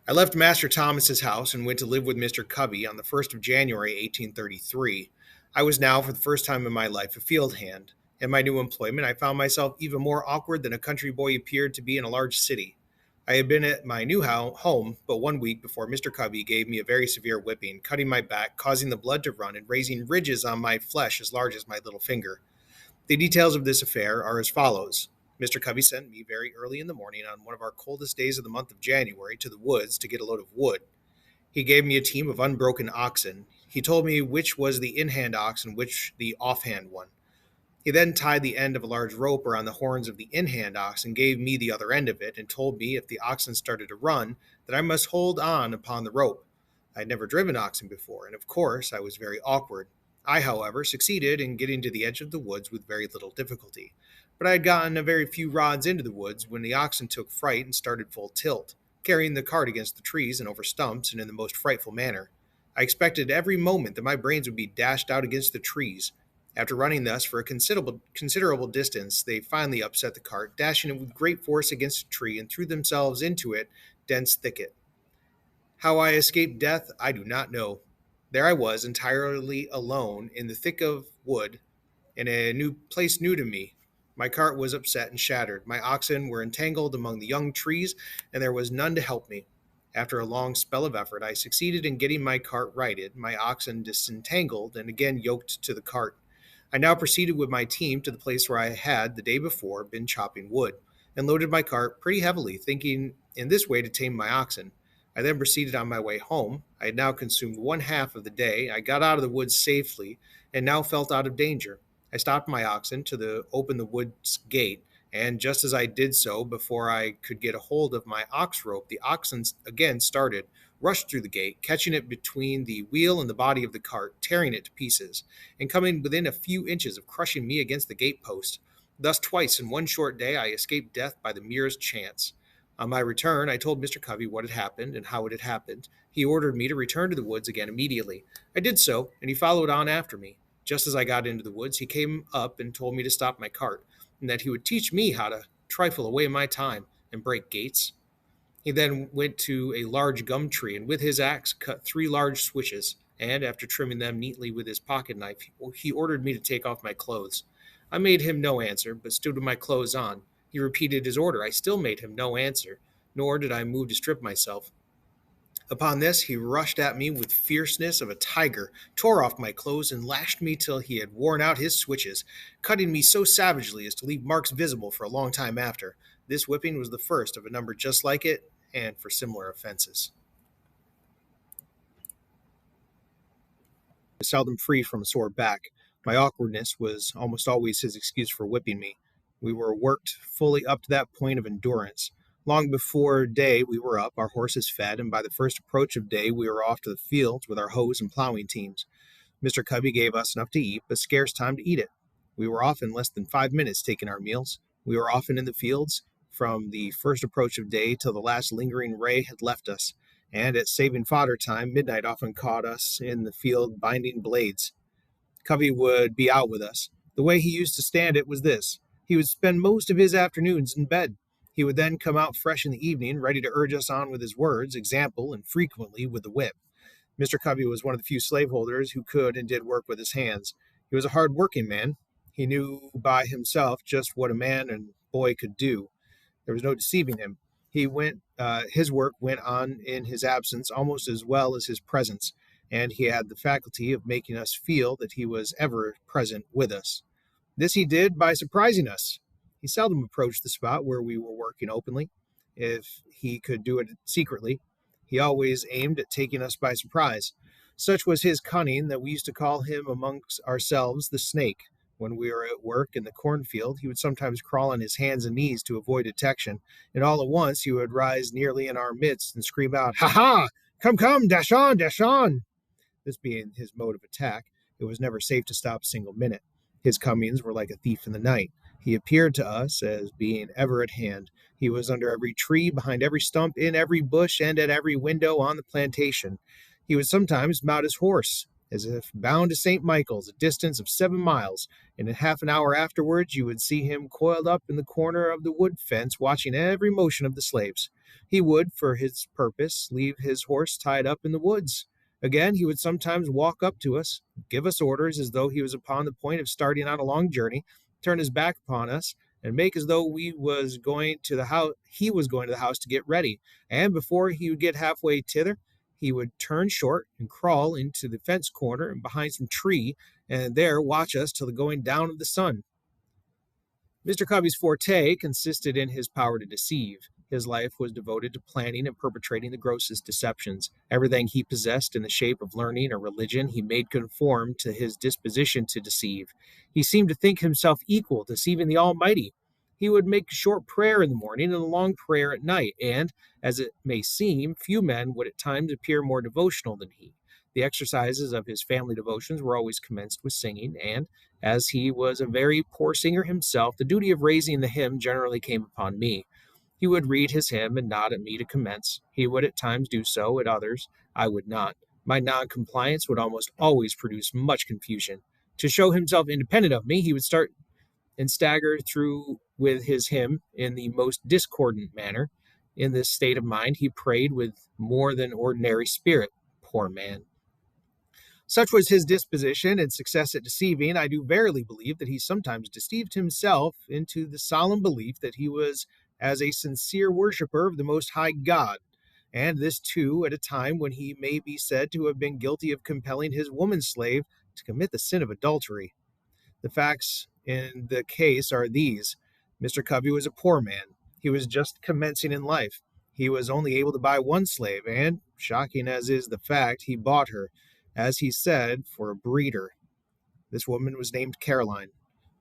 I left Master Thomas's house and went to live with Mr. Covey on the 1st of January, 1833. I was now, for the first time in my life, a field hand. In my new employment, I found myself even more awkward than a country boy appeared to be in a large city. I had been at my new home but 1 week before Mr. Covey gave me a very severe whipping, cutting my back, causing the blood to run, and raising ridges on my flesh as large as my little finger. The details of this affair are as follows. Mr. Covey sent me very early in the morning on one of our coldest days of the month of January to the woods to get a load of wood. He gave me a team of unbroken oxen. He told me which was the in hand ox and which the off hand one. He then tied the end of a large rope around the horns of the in hand ox and gave me the other end of it and told me if the oxen started to run, that I must hold on upon the rope. I had never driven oxen before, and of course I was very awkward. I, however, succeeded in getting to the edge of the woods with very little difficulty. But I had gotten a very few rods into the woods when the oxen took fright and started full tilt, carrying the cart against the trees and over stumps and in the most frightful manner. I expected every moment that my brains would be dashed out against the trees. After running thus for a considerable distance, they finally upset the cart, dashing it with great force against a tree and threw themselves into it dense thicket. How I escaped death, I do not know. There I was, entirely alone in the thick of wood, in a new place new to me. My cart was upset and shattered. My oxen were entangled among the young trees, and there was none to help me. After a long spell of effort, I succeeded in getting my cart righted, my oxen disentangled, and again yoked to the cart. I now proceeded with my team to the place where I had, the day before, been chopping wood, and loaded my cart pretty heavily, thinking in this way to tame my oxen. I then proceeded on my way home. I had now consumed one half of the day. I got out of the woods safely, and now felt out of danger. I stopped my oxen open the woods gate, and just as I did so, before I could get a hold of my ox rope, the oxen again started, rushed through the gate, catching it between the wheel and the body of the cart, tearing it to pieces, and coming within a few inches of crushing me against the gate post. Thus, twice in one short day, I escaped death by the merest chance. On my return, I told Mr. Covey what had happened and how it had happened. He ordered me to return to the woods again immediately. I did so, and he followed on after me. Just as I got into the woods, he came up and told me to stop my cart, and that he would teach me how to trifle away my time and break gates. He then went to a large gum tree, and with his axe cut 3 large switches, and after trimming them neatly with his pocket knife, he ordered me to take off my clothes. I made him no answer, but stood with my clothes on. He repeated his order. I still made him no answer, nor did I move to strip myself. Upon this, he rushed at me with fierceness of a tiger, tore off my clothes, and lashed me till he had worn out his switches, cutting me so savagely as to leave marks visible for a long time after. This whipping was the first of a number just like it, and for similar offenses. I was seldom free from a sore back. My awkwardness was almost always his excuse for whipping me. We were worked fully up to that point of endurance. Long before day we were up, our horses fed, and by the first approach of day we were off to the fields with our hoes and plowing teams. Mr. Covey gave us enough to eat, but scarce time to eat it. We were often less than 5 minutes taking our meals. We were often in the fields from the first approach of day till the last lingering ray had left us, and at saving fodder time, midnight often caught us in the field binding blades. Covey would be out with us. The way he used to stand it was this. He would spend most of his afternoons in bed. He would then come out fresh in the evening, ready to urge us on with his words, example, and frequently with the whip. Mr. Covey was one of the few slaveholders who could and did work with his hands. He was a hard-working man. He knew by himself just what a man and boy could do. There was no deceiving him. His work went on in his absence almost as well as his presence, and he had the faculty of making us feel that he was ever present with us. This he did by surprising us. He seldom approached the spot where we were working openly. If he could do it secretly, he always aimed at taking us by surprise. Such was his cunning that we used to call him amongst ourselves the snake. When we were at work in the cornfield, he would sometimes crawl on his hands and knees to avoid detection, and all at once he would rise nearly in our midst and scream out, "Ha ha! Come, come, dash on, dash on!" This being his mode of attack, it was never safe to stop a single minute. His comings were like a thief in the night. He appeared to us as being ever at hand. He was under every tree, behind every stump, in every bush, and at every window on the plantation. He would sometimes mount his horse. as if bound to St. Michael's, a distance of 7 miles, and in half an hour afterwards you would see him coiled up in the corner of the wood fence, watching every motion of the slaves. He would, for his purpose, leave his horse tied up in the woods. Again, he would sometimes walk up to us, give us orders as though he was upon the point of starting on a long journey, turn his back upon us, and make as though he was going to the house to get ready. And before he would get halfway thither, he would turn short and crawl into the fence corner and behind some tree, and there watch us till the going down of the sun. Mr. Covey's forte consisted in his power to deceive. His life was devoted to planning and perpetrating the grossest deceptions. Everything he possessed in the shape of learning or religion he made conform to his disposition to deceive. He seemed to think himself equal to deceiving the Almighty. He would make a short prayer in the morning and a long prayer at night, and, as it may seem, few men would at times appear more devotional than he. The exercises of his family devotions were always commenced with singing, and, as he was a very poor singer himself, the duty of raising the hymn generally came upon me. He would read his hymn and nod at me to commence. He would at times do so, at others I would not. My non-compliance would almost always produce much confusion. To show himself independent of me, he would start and stagger through with his hymn in the most discordant manner. In this state of mind, he prayed with more than ordinary spirit. Poor man! Such was his disposition and success at deceiving, I do verily believe that he sometimes deceived himself into the solemn belief that he was as a sincere worshipper of the Most High God, and this too at a time when he may be said to have been guilty of compelling his woman slave to commit the sin of adultery. The facts in the case are these. Mr. Covey was a poor man. He was just commencing in life. He was only able to buy one slave, and, shocking as is the fact, he bought her, as he said, for a breeder. This woman was named Caroline.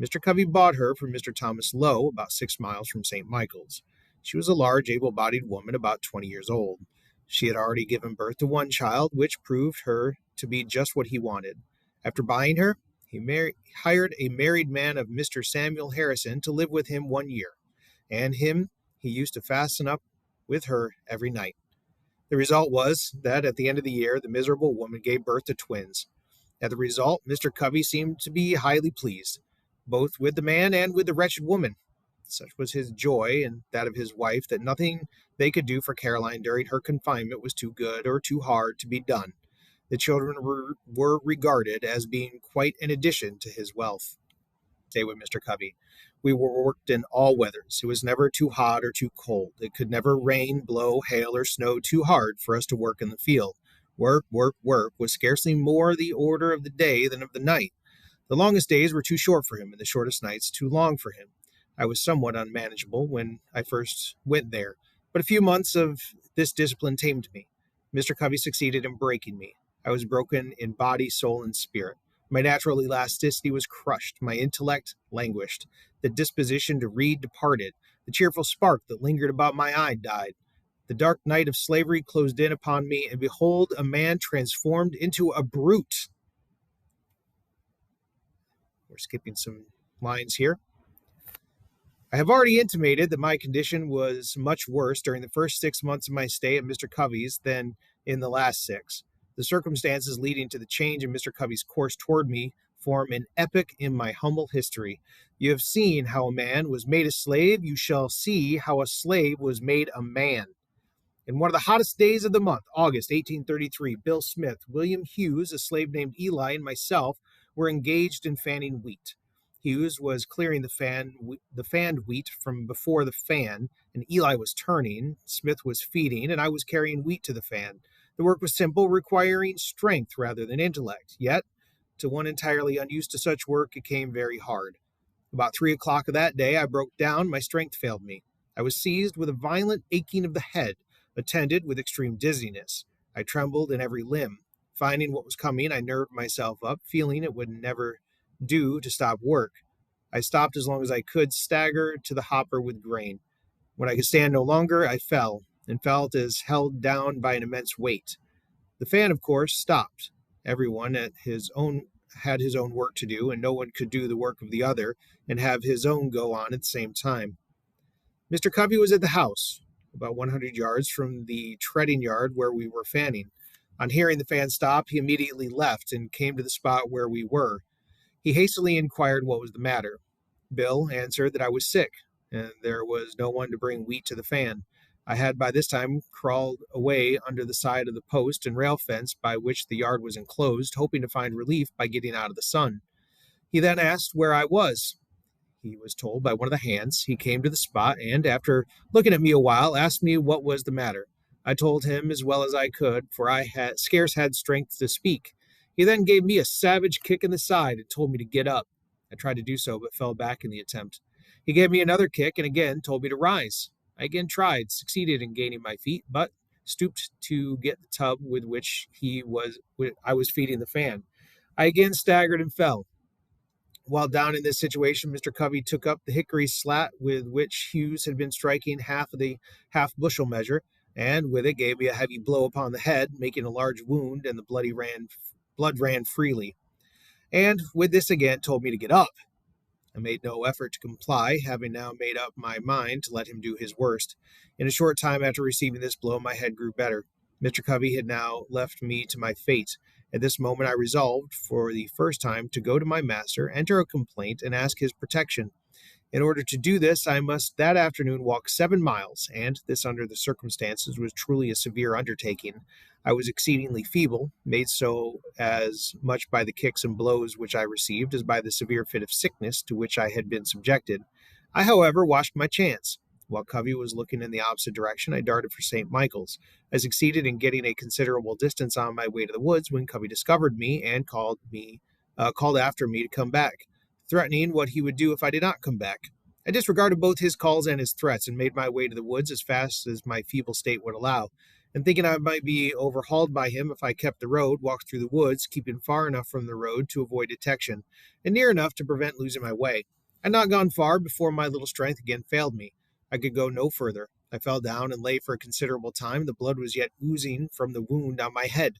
Mr. Covey bought her from Mr. Thomas Lowe, about 6 miles from St. Michael's. She was a large, able-bodied woman, about 20 years old. She had already given birth to one child, which proved her to be just what he wanted. After buying her, he hired a married man of Mr. Samuel Harrison to live with him 1 year, and him he used to fasten up with her every night. The result was that at the end of the year, the miserable woman gave birth to twins. At the result, Mr. Covey seemed to be highly pleased, both with the man and with the wretched woman. Such was his joy and that of his wife that nothing they could do for Caroline during her confinement was too good or too hard to be done. The children were regarded as being quite an addition to his wealth. Stay with Mr. Covey. We were worked in all weathers. It was never too hot or too cold. It could never rain, blow, hail, or snow too hard for us to work in the field. Work, work, work was scarcely more the order of the day than of the night. The longest days were too short for him, and the shortest nights too long for him. I was somewhat unmanageable when I first went there, but a few months of this discipline tamed me. Mr. Covey succeeded in breaking me. I was broken in body, soul, and spirit. My natural elasticity was crushed. My intellect languished. The disposition to read departed. The cheerful spark that lingered about my eye died. The dark night of slavery closed in upon me, and behold, a man transformed into a brute. We're skipping some lines here. I have already intimated that my condition was much worse during the first 6 months of my stay at Mr. Covey's than in the last 6. The circumstances leading to the change in Mr. Covey's course toward me form an epoch in my humble history. You have seen how a man was made a slave. You shall see how a slave was made a man. In one of the hottest days of the month, August 1833, Bill Smith, William Hughes, a slave named Eli, and myself were engaged in fanning wheat. Hughes was clearing the fanned wheat from before the fan, and Eli was turning, Smith was feeding, and I was carrying wheat to the fan. The work was simple, requiring strength rather than intellect. Yet, to one entirely unused to such work, it came very hard. About 3 o'clock of that day, I broke down. My strength failed me. I was seized with a violent aching of the head, attended with extreme dizziness. I trembled in every limb. Finding what was coming, I nerved myself up, feeling it would never do to stop work. I stopped as long as I could, staggered to the hopper with grain. When I could stand no longer, I fell, and felt as held down by an immense weight. The fan, of course, stopped. Everyone had his own work to do, and no one could do the work of the other and have his own go on at the same time. Mr. Covey was at the house, about 100 yards from the treading yard where we were fanning. On hearing the fan stop, he immediately left and came to the spot where we were. He hastily inquired what was the matter. Bill answered that I was sick, and there was no one to bring wheat to the fan. I had by this time crawled away under the side of the post and rail fence by which the yard was enclosed, hoping to find relief by getting out of the sun. He then asked where I was. He was told by one of the hands. He came to the spot and, after looking at me a while, asked me what was the matter. I told him as well as I could, for I had scarce had strength to speak. He then gave me a savage kick in the side and told me to get up. I tried to do so, but fell back in the attempt. He gave me another kick and again told me to rise. I again tried, succeeded in gaining my feet, but stooped to get the tub with which I was feeding the fan. I again staggered and fell. While down in this situation, Mr. Covey took up the hickory slat with which Hughes had been striking half of the half bushel measure, and with it gave me a heavy blow upon the head, making a large wound, and the blood ran freely. And with this again told me to get up. I made no effort to comply, having now made up my mind to let him do his worst. In a short time after receiving this blow, my head grew better. Mr. Covey had now left me to my fate. At this moment I resolved, for the first time, to go to my master, enter a complaint, and ask his protection. In order to do this, I must that afternoon walk 7 miles, and this under the circumstances was truly a severe undertaking. I was exceedingly feeble, made so as much by the kicks and blows which I received as by the severe fit of sickness to which I had been subjected. I, however, watched my chance. While Covey was looking in the opposite direction, I darted for St. Michael's. I succeeded in getting a considerable distance on my way to the woods when Covey discovered me and called after me to come back, threatening what he would do if I did not come back. I disregarded both his calls and his threats and made my way to the woods as fast as my feeble state would allow, and thinking I might be overhauled by him if I kept the road, walked through the woods, keeping far enough from the road to avoid detection, and near enough to prevent losing my way. I had not gone far before my little strength again failed me. I could go no further. I fell down and lay for a considerable time. The blood was yet oozing from the wound on my head.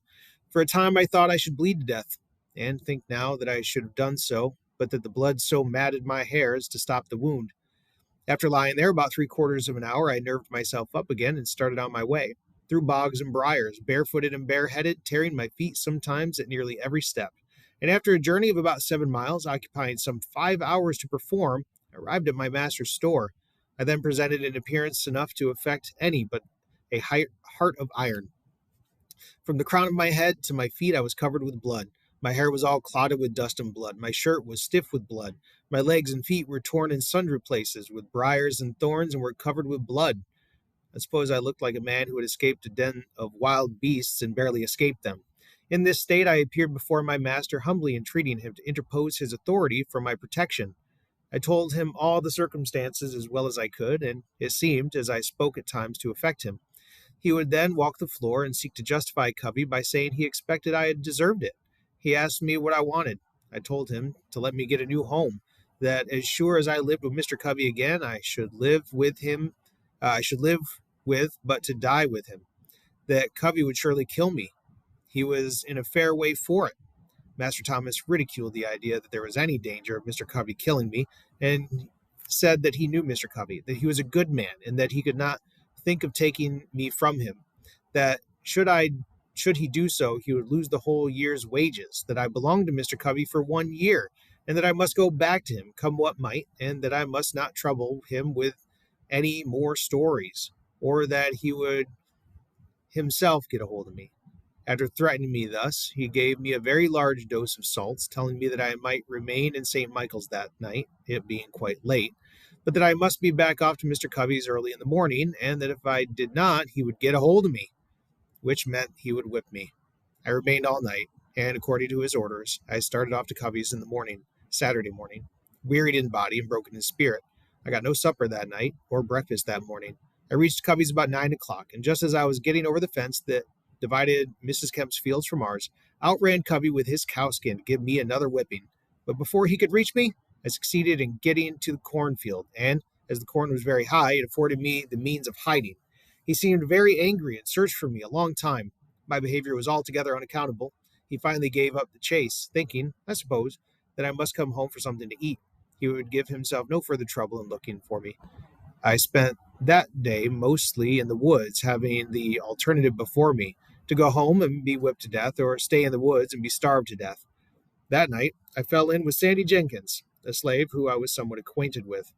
For a time I thought I should bleed to death, and think now that I should have done so, but that the blood so matted my hair as to stop the wound. After lying there about 3/4 of an hour, I nerved myself up again and started on my way, through bogs and briars, barefooted and bareheaded, tearing my feet sometimes at nearly every step. And after a journey of about 7 miles, occupying some 5 hours to perform, I arrived at my master's store. I then presented an appearance enough to affect any but a heart of iron. From the crown of my head to my feet I was covered with blood. My hair was all clotted with dust and blood. My shirt was stiff with blood. My legs and feet were torn in sundry places with briars and thorns and were covered with blood. I suppose I looked like a man who had escaped a den of wild beasts and barely escaped them. In this state I appeared before my master, humbly entreating him to interpose his authority for my protection. I told him all the circumstances as well as I could, and it seemed, as I spoke at times, to affect him. He would then walk the floor and seek to justify Covey by saying he expected I had deserved it. He asked me what I wanted. I told him to let me get a new home, that as sure as I lived with Mr. Covey again, I should live with, but to die with him, that Covey would surely kill me. He was in a fair way for it. Master Thomas ridiculed the idea that there was any danger of Mr. Covey killing me, and said that he knew Mr. Covey, that he was a good man, and that he could not think of taking me from him, that should he do so, he would lose the whole year's wages, that I belonged to Mr. Covey for 1 year, and that I must go back to him, come what might, and that I must not trouble him with any more stories, or that he would himself get a hold of me. After threatening me thus, he gave me a very large dose of salts, telling me that I might remain in St. Michael's that night, it being quite late, but that I must be back off to Mr. Covey's early in the morning, and that if I did not, he would get a hold of me, which meant he would whip me. I remained all night, and according to his orders, I started off to Covey's in the morning, Saturday morning, wearied in body and broken in spirit. I got no supper that night, or breakfast that morning. I reached Covey's about 9 o'clock, and just as I was getting over the fence that divided Mrs. Kemp's fields from ours, out ran Covey with his cowskin to give me another whipping. But before he could reach me, I succeeded in getting to the cornfield, and as the corn was very high, it afforded me the means of hiding. He seemed very angry and searched for me a long time. My behavior was altogether unaccountable. He finally gave up the chase, thinking, I suppose, that I must come home for something to eat. He would give himself no further trouble in looking for me. I spent that day mostly in the woods, having the alternative before me to go home and be whipped to death, or stay in the woods and be starved to death. That night, I fell in with Sandy Jenkins, a slave who I was somewhat acquainted with.